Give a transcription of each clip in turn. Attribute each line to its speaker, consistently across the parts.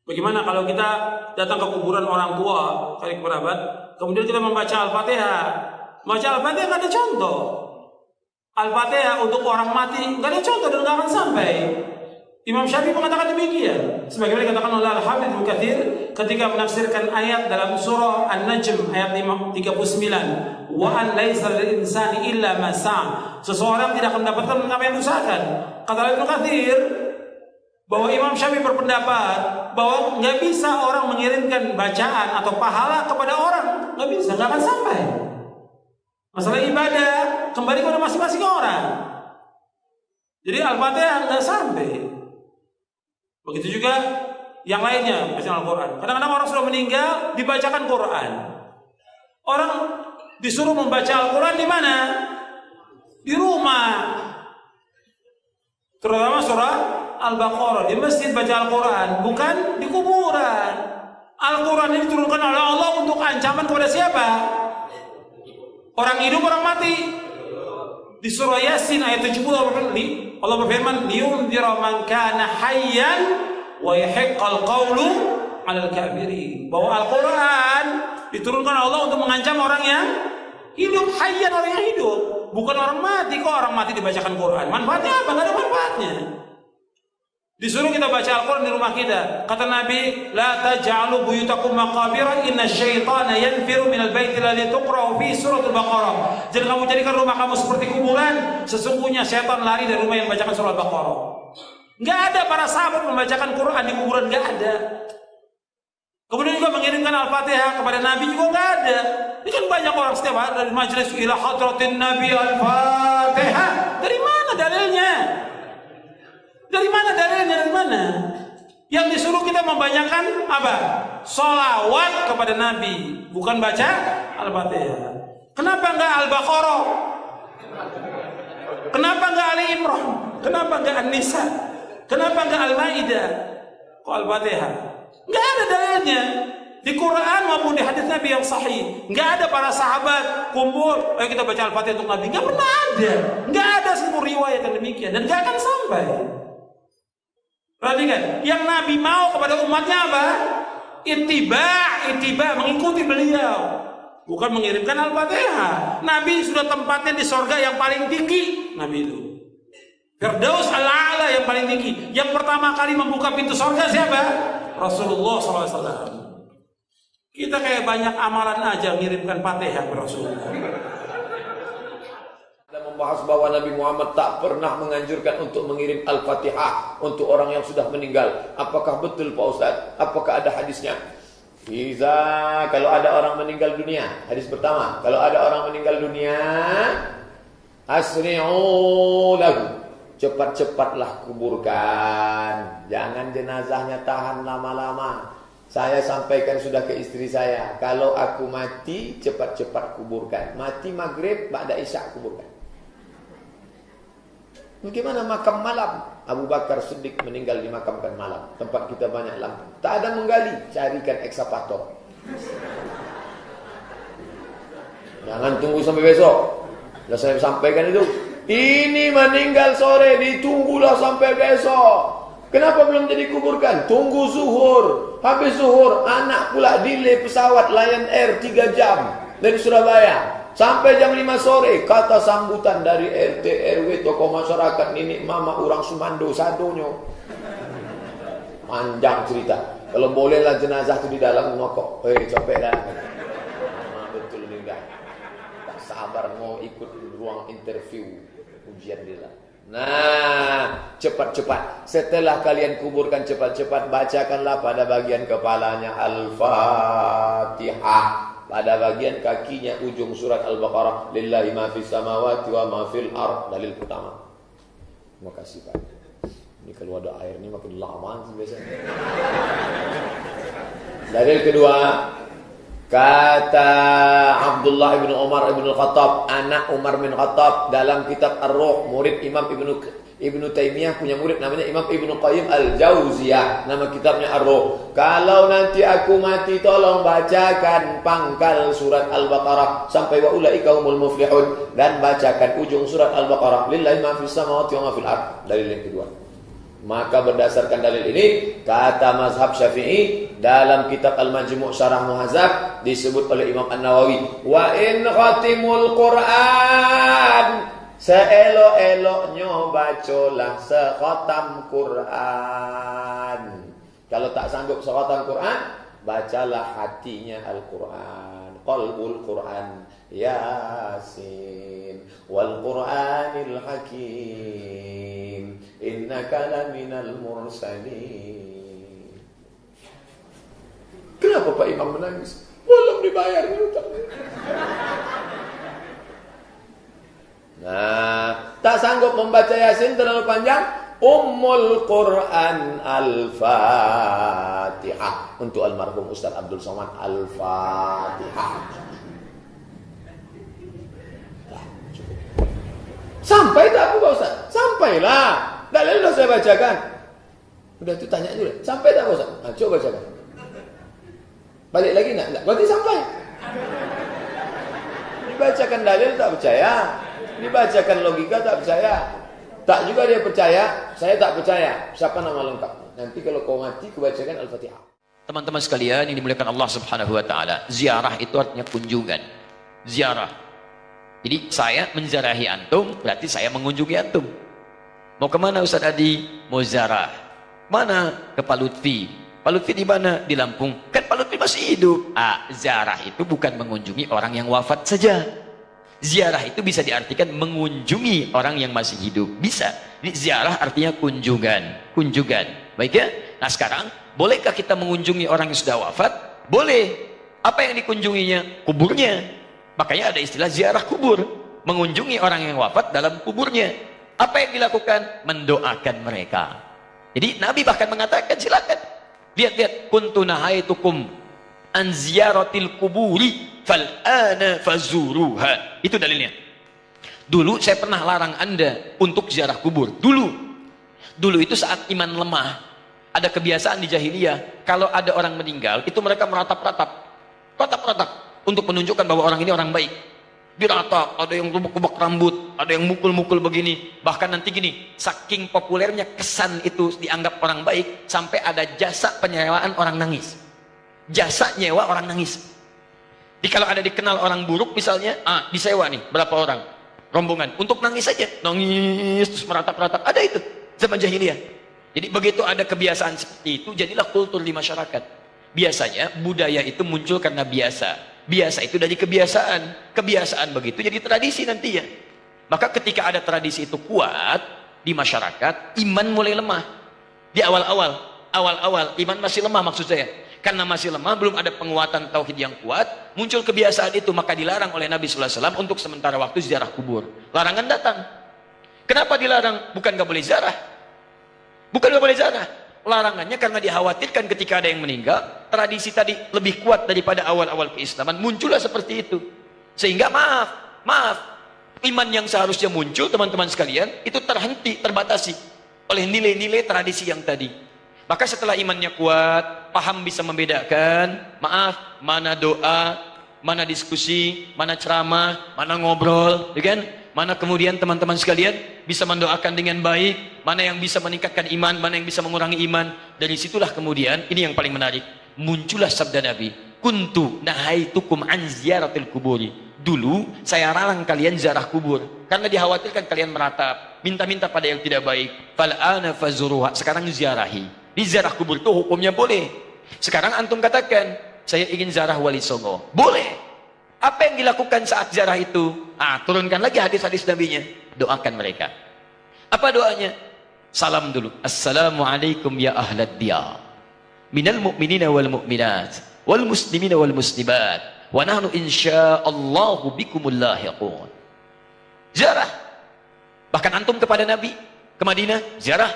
Speaker 1: Bagaimana kalau kita datang ke kuburan orang tua, kali kerabat, kemudian kita membaca Al-Fatihah. Membaca Al-Fatihah nggak ada contoh. Al-Fatihah untuk orang mati nggak ada contoh dan nggak akan sampai. Imam Syafi'i mengatakan demikian. Sebagaimana dikatakan oleh Al-Hafidz Ibnu Katsir ketika menafsirkan ayat dalam surah An-Najm ayat 39, wa an laisa lil insani illa ma sa'a. Seseorang tidak akan mendapatkan apa yang diusahakan. Kata Ibnu Katsir bahwa Imam Syafi'i berpendapat bahwa nggak bisa orang mengirimkan bacaan atau pahala kepada orang, nggak bisa, nggak akan sampai. Masalah ibadah kembali kepada masing-masing orang. Jadi Al-Fatihah nggak sampai. Begitu juga yang lainnya, bacaan Al-Quran. Kadang-kadang orang sudah meninggal dibacakan Quran. Orang disuruh membaca Al-Quran di mana? Di rumah. Terutama surah Al-Baqarah, di masjid baca Al-Quran, bukan di kuburan. Al-Quran ini diturunkan oleh Allah untuk ancaman kepada siapa? Orang hidup, orang mati. Di surah Yasin ayat 70 Allah berfirman, liyunzira man kana hayyan wa yahiqqal qawlu 'alal kafirin. Bahwa Al-Quran diturunkan Allah untuk mengancam orang yang hidup, hayyan, orang yang hidup, bukan orang mati. Kok orang mati dibacakan Quran? Manfaatnya apa? Enggak ada manfaatnya. Disuruh kita baca Al-Quran di rumah kita. Kata Nabi, la taj'alu buyutakum maqabira inna syaitana yanfiru minal baiti alladhi tuqra'u fi suratul Baqarah. Jangan kamu jadikan rumah kamu seperti kuburan. Sesungguhnya syaitan lari dari rumah yang membacakan surah Al-Baqarah. Enggak ada para sahabat membacakan Quran di kuburan, enggak ada. Kemudian juga mengirimkan Al-Fatihah kepada Nabi juga enggak ada. Ini kan banyak orang setiap hari dari majelis ila hadratin Nabi Al-Fatihah. Dari mana dalilnya? Dari mana dalilnya? Dari mana? Yang disuruh kita membanyakan apa? Sholawat kepada Nabi, bukan baca Al-Fatihah. Kenapa enggak Al-Baqarah? Kenapa enggak Ali Imran? Kenapa enggak An-Nisa? Kenapa enggak Al-Maidah? Kok Al-Fatihah? Enggak ada dalilnya. Di Quran maupun di hadis Nabi yang sahih, enggak ada para sahabat kumpul, ayo kita baca Al-Fatihah untuk Nabi. Enggak pernah ada. Enggak ada seluruh riwayat yang demikian dan enggak akan sampai. Perhatikan, yang Nabi mau kepada umatnya apa? Ittiba, mengikuti beliau, bukan mengirimkan Al-Fatihah. Nabi sudah tempatnya di sorga yang paling tinggi. Nabi itu Firdaus al-A'la yang paling tinggi. Yang pertama kali membuka pintu sorga siapa? Rasulullah SAW. Kita kayak banyak amalan aja mengirimkan Fatihah ke Rasulullah.
Speaker 2: Membahas bahwa Nabi Muhammad tak pernah menganjurkan untuk mengirim Al-Fatihah untuk orang yang sudah meninggal. Apakah betul Pak Ustaz? Apakah ada hadisnya? Kalau ada orang meninggal dunia, hadis pertama, kalau ada orang meninggal dunia, asri'u lahu, cepat-cepatlah kuburkan. Jangan jenazahnya tahan lama-lama. Saya sampaikan sudah ke istri saya, kalau aku mati cepat-cepat kuburkan. Mati maghrib, ba'da isya kuburkan. Bagaimana makam malam? Abu Bakar Siddiq meninggal dimakamkan malam. Tempat kita banyak lampu. Tak ada menggali, carikan ekskavator. Jangan tunggu sampai besok. Sudah saya sampaikan itu. Ini meninggal sore, ditunggulah sampai besok. Kenapa belum jadi kuburkan? Tunggu zuhur. Habis zuhur, anak pula delay pesawat Lion Air 3 jam dari Surabaya. Sampai jam 5 sore, kata sambutan dari RT, RW, tokoh masyarakat, nenek mama, orang Sumando, sadonyo. Panjang cerita. Kalau bolehlah jenazah itu di dalam ngokok. Capek dah. Betul juga. Tak sabar mau ikut ruang interview ujian dia. Nah, cepat-cepat. Setelah kalian kuburkan cepat-cepat, bacakanlah pada bagian kepalanya Al-Fatihah. Pada bagian kakinya ujung surat Al-Baqarah, lillahi ma fis samawati wa ma fil ard. Dalil pertama. Terima kasih Pak. Ini kalau ada air ini makin lama sih biasanya. Dalil kedua, kata Abdullah bin Umar bin Khattab, anak Umar bin Khattab, dalam kitab Ar-Ruh, murid Imam Ibnu Taimiyah punya murid namanya Imam Ibnu Qayyim Al-Jauziyah, nama kitabnya Ar-Ruh. Kalau nanti aku mati tolong bacakan pangkal surat Al-Baqarah sampai wa ulaika humul muflihun, dan bacakan ujung surat Al-Baqarah lillahi ma fis samawati wa ma fil ard. Dalil yang kedua. Maka berdasarkan dalil ini, kata mazhab Syafi'i dalam kitab Al-Majmu' Syarah Muhadzab disebut oleh Imam An-Nawawi, wa in khatimul Qur'an, seelok-eloknya bacalah sekhatam Quran. Kalau tak sanggup sekhatam Quran, bacalah hatinya Al-Quran, qalbul Quran, Yasin wal Qur'anil Hakim, innaka laminal mursalin. Kenapa Pak Imam menangis? Belum dibayar hutang. Nah, tak sanggup membaca Yasin terlalu panjang, Ummul Quran Al-Fatihah untuk almarhum Ustaz Abdul Somad. Al-Fatihah. Sampai tak aku Pak Ustaz? Sampailah. Dalil sudah saya bacakan. Udah itu tanya juga. Sampai tak Pak Ustaz? Nah, coba bacakan. Balik lagi nak? Berarti sampai. Dibacakan dalil tak percaya. Dibacakan logika tak percaya. Tak juga dia percaya, saya tak percaya. Siapa nama lengkap? Nanti kalau kau mati, kubacakan Al-Fatihah.
Speaker 3: Teman-teman sekalian yang dimuliakan Allah Subhanahu wa taala, ziarah itu artinya kunjungan. Ziarah. Jadi saya menziarahi antum, berarti saya mengunjungi antum. Mau kemana Ustaz Adi? Mau ziarah. Mana? Ke Pak Lutfi. Pak Lutfi di mana? Di Lampung. Kan Pak Lutfi masih hidup. Ziarah itu bukan mengunjungi orang yang wafat saja. Ziarah itu bisa diartikan mengunjungi orang yang masih hidup. Bisa. Jadi ziarah artinya kunjungan. Kunjungan. Baik ya? Nah sekarang, bolehkah kita mengunjungi orang yang sudah wafat? Boleh. Apa yang dikunjunginya? Kuburnya. Makanya ada istilah ziarah kubur. Mengunjungi orang yang wafat dalam kuburnya. Apa yang dilakukan? Mendoakan mereka. Jadi Nabi bahkan mengatakan, silakan. Lihat-lihat. Kuntu nahaitukum an ziyaratil kuburi fal'ana fazuruha. Itu dalilnya. Dulu saya pernah larang Anda untuk ziarah kubur. Dulu itu saat iman lemah. Ada kebiasaan di jahiliyah, kalau ada orang meninggal, itu mereka meratap-ratap untuk menunjukkan bahwa orang ini orang baik. Diratap, ada yang rubuk-rubuk rambut, ada yang mukul-mukul begini. Bahkan nanti gini, saking populernya kesan itu dianggap orang baik, sampai ada jasa penyewaan orang nangis. Jasa nyewa orang nangis. Jadi kalau ada dikenal orang buruk misalnya, disewa nih berapa orang rombongan untuk nangis saja, nangis terus meratap-ratap. Ada itu zaman jahiliyah. Jadi begitu ada kebiasaan seperti itu, jadilah kultur di masyarakat. Biasanya budaya itu muncul karena biasa. Biasa itu dari kebiasaan. Kebiasaan begitu jadi tradisi nantinya. Maka ketika ada tradisi itu kuat di masyarakat, iman mulai lemah. Di awal-awal iman masih lemah maksud saya. Karena masih lemah, belum ada penguatan tauhid yang kuat, muncul kebiasaan itu, maka dilarang oleh Nabi SAW untuk sementara waktu ziarah kubur. Larangan datang. Kenapa dilarang? Bukan gak boleh ziarah. Bukan gak boleh ziarah. Larangannya karena dikhawatirkan ketika ada yang meninggal, tradisi tadi lebih kuat daripada awal-awal keislaman, muncullah seperti itu. Sehingga maaf, iman yang seharusnya muncul teman-teman sekalian, itu terhenti, terbatasi oleh nilai-nilai tradisi yang tadi. Maka setelah imannya kuat, paham bisa membedakan, mana doa, mana diskusi, mana ceramah, mana ngobrol, ya kan? Mana kemudian teman-teman sekalian bisa mendoakan dengan baik, mana yang bisa meningkatkan iman, mana yang bisa mengurangi iman. Dari situlah kemudian, ini yang paling menarik, muncullah sabda Nabi, kuntu nahaitukum an ziyaratil kuburi. Dulu saya larang kalian ziarah kubur karena dikhawatirkan kalian meratap, minta-minta pada yang tidak baik. Fal'ana fazuruha. Sekarang ziarahi. Di ziarah kubur itu hukumnya boleh. Sekarang antum katakan, saya ingin ziarah Wali Songo. Boleh. Apa yang dilakukan saat ziarah itu? Turunkan lagi hadis-hadis nabinya. Doakan mereka. Apa doanya? Salam dulu. Assalamualaikum ya ahlad diyar. Minal mu'minina wal mu'minat. Wal muslimina wal muslimat. Wa nahnu insya'allahu bikumul lahiqun. Ziarah. Bahkan antum kepada Nabi ke Madinah, ziarah.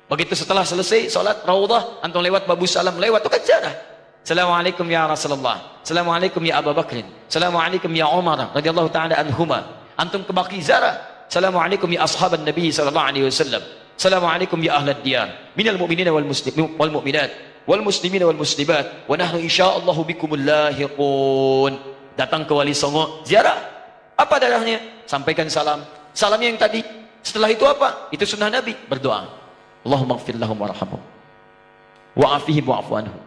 Speaker 3: Begitu setelah selesai salat Raudhah, antum lewat Babu Salam, lewat itu kan ziarah. Assalamualaikum ya Rasulullah. Assalamualaikum ya Abu Bakrin. Assalamualaikum ya Umar radhiyallahu taala anhuma. Antum ke Baqi ziarah. Assalamualaikum ya ashaban Nabi sallallahu alaihi wasallam. Assalamualaikum ya ahlad diyar. Minal mu'minina wal muslimin wal mu'minat wal muslimina wal muslimat wa nahnu insyaallahu bikumul lahiqun. Datang ke Wali Songo, ziarah. Apa darahnya? Sampaikan salam. Salamnya yang tadi. Setelah itu apa? Itu sunnah Nabi, berdoa. Allahumma ighfir lahum warhamhum wa'afihim wa'fu anhum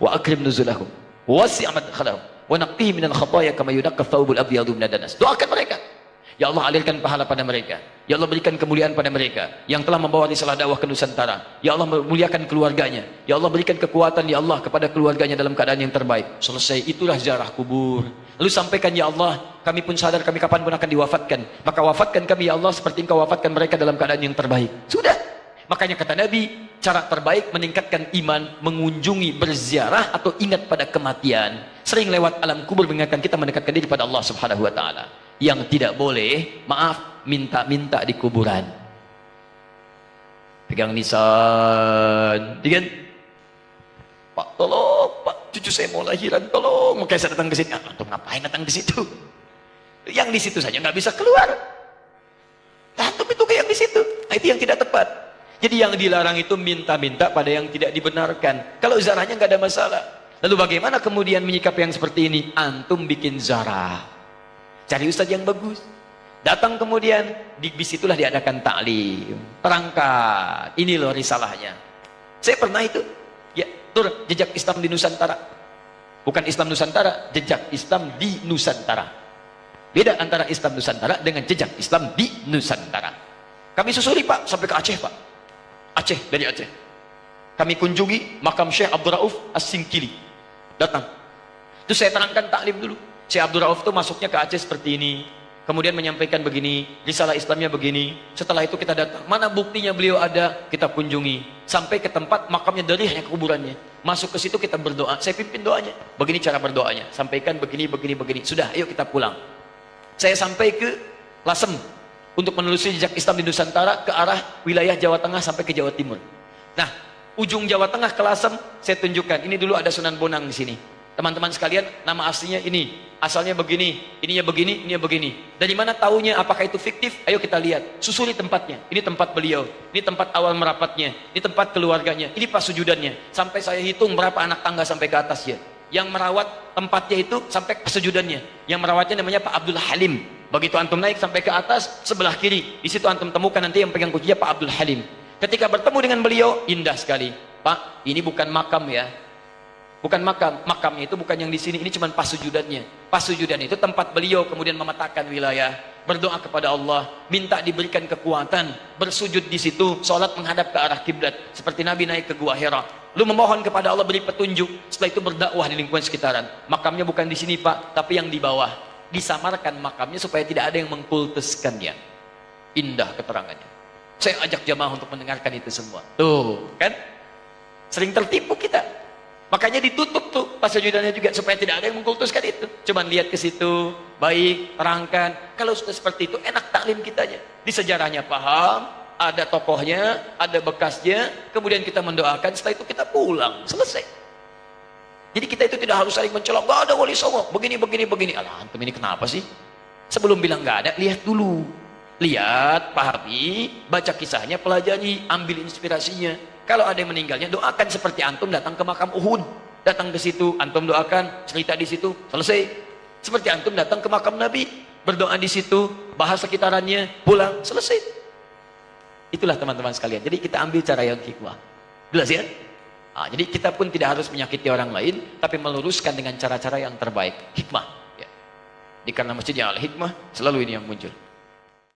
Speaker 3: wa akrim nuzulahum wasi' madkhalahum wa naqqihim minal khataaya kama yunaqqa thawbul abyadu minad danas. Doakan mereka. Ya Allah, alirkan pahala pada mereka. Ya Allah, berikan kemuliaan pada mereka yang telah membawa risalah dakwah ke Nusantara. Ya Allah, muliakan keluarganya. Ya Allah, berikan kekuatan ya Allah kepada keluarganya dalam keadaan yang terbaik. Selesai, itulah ziarah kubur. Lalu sampaikan, ya Allah, kami pun sadar kami kapanpun akan diwafatkan. Maka wafatkan kami ya Allah seperti Engkau wafatkan mereka dalam keadaan yang terbaik. Sudah. Makanya kata Nabi, cara terbaik meningkatkan iman, mengunjungi, berziarah atau ingat pada kematian. Sering lewat alam kubur mengingatkan kita mendekatkan diri pada Allah Subhanahu wa taala. Yang tidak boleh, maaf, minta-minta di kuburan. Pegang nisan, kan? Pak, tolong, Pak, cucu saya mau lahiran, tolong. Makanya saya datang ke sini. Antum ngapain datang di situ? Yang di situ saja nggak bisa keluar. Antum itu kayak yang di situ. Nah, itu yang tidak tepat. Jadi yang dilarang itu minta-minta pada yang tidak dibenarkan. Kalau zarahnya nggak ada masalah. Lalu bagaimana kemudian menyikapi yang seperti ini? Antum bikin zarah. Cari ustaz yang bagus. Datang kemudian, di situlah diadakan taklim. Terangkan, ini loh risalahnya. Saya pernah itu, ya, tur jejak Islam di Nusantara. Bukan Islam Nusantara, jejak Islam di Nusantara. Beda antara Islam Nusantara dengan jejak Islam di Nusantara. Kami susuri Pak, sampai ke Aceh Pak. Aceh, dari Aceh. Kami kunjungi makam Syekh Abdul Rauf As-Singkili. Datang. Itu saya terangkan taklim dulu. Syekh Abdul Rauf itu masuknya ke Aceh seperti ini. Kemudian menyampaikan begini, risalah Islamnya begini. Setelah itu kita datang, mana buktinya beliau ada, kita kunjungi. Sampai ke tempat makamnya, dari hanya kuburannya. Masuk ke situ kita berdoa, saya pimpin doanya. Begini cara berdoanya, sampaikan begini, begini, begini. Sudah, ayo kita pulang. Saya sampai ke Lasem untuk menelusuri jejak Islam di Nusantara ke arah wilayah Jawa Tengah sampai ke Jawa Timur. Nah, ujung Jawa Tengah ke Lasem saya tunjukkan. Ini dulu ada Sunan Bonang di sini. Teman-teman sekalian, nama aslinya ini, asalnya begini, ininya begini. Dari mana taunya? Apakah itu fiktif? Ayo kita lihat. Susuri tempatnya. Ini tempat beliau. Ini tempat awal merapatnya. Ini tempat keluarganya. Ini pas sujudannya. Sampai saya hitung berapa anak tangga sampai ke atasnya. Yang merawat tempatnya itu sampai pas sujudannya. Yang merawatnya namanya Pak Abdul Halim. Begitu antum naik sampai ke atas, sebelah kiri. Di situ antum temukan nanti yang pegang kuncinya Pak Abdul Halim. Ketika bertemu dengan beliau, indah sekali. Pak, ini bukan makam ya. Bukan makam, makamnya itu bukan yang di sini, ini cuma pas sujudannya. Pas sujudan itu tempat beliau kemudian memetakan wilayah, berdoa kepada Allah, minta diberikan kekuatan, bersujud di situ, sholat menghadap ke arah kiblat, seperti Nabi naik ke Gua Hira. Lu memohon kepada Allah beri petunjuk, setelah itu berdakwah di lingkungan sekitaran. Makamnya bukan di sini Pak, tapi yang di bawah. Disamarkan makamnya supaya tidak ada yang mengkultuskannya. Indah keterangannya. Saya ajak jamaah untuk mendengarkan itu semua. Tuh, kan? Sering tertipu kita. Makanya ditutup tuh pas sujudannya juga supaya tidak ada yang mengkultuskan itu. Cuman lihat ke situ, baik, terangkan. Kalau sudah seperti itu enak taklim kitanya. Di sejarahnya paham, ada tokohnya, ada bekasnya, kemudian kita mendoakan, setelah itu kita pulang, selesai. Jadi kita itu tidak harus saling mencolok, gak ada wali songo, begini. Alah, antum ini kenapa sih? Sebelum bilang gak ada, lihat dulu. Lihat, pahami, baca kisahnya, pelajari, ambil inspirasinya. Kalau ada yang meninggalnya, doakan seperti antum datang ke makam Uhud. Datang ke situ, antum doakan, cerita di situ, selesai. Seperti antum datang ke makam Nabi, berdoa di situ, bahas sekitarannya, pulang, selesai. Itulah teman-teman sekalian. Jadi kita ambil cara yang hikmah. Jelas ya? Nah, jadi kita pun tidak harus menyakiti orang lain, tapi meluruskan dengan cara-cara yang terbaik. Hikmah. Ya. Di karena masjidnya al-hikmah, selalu ini yang muncul.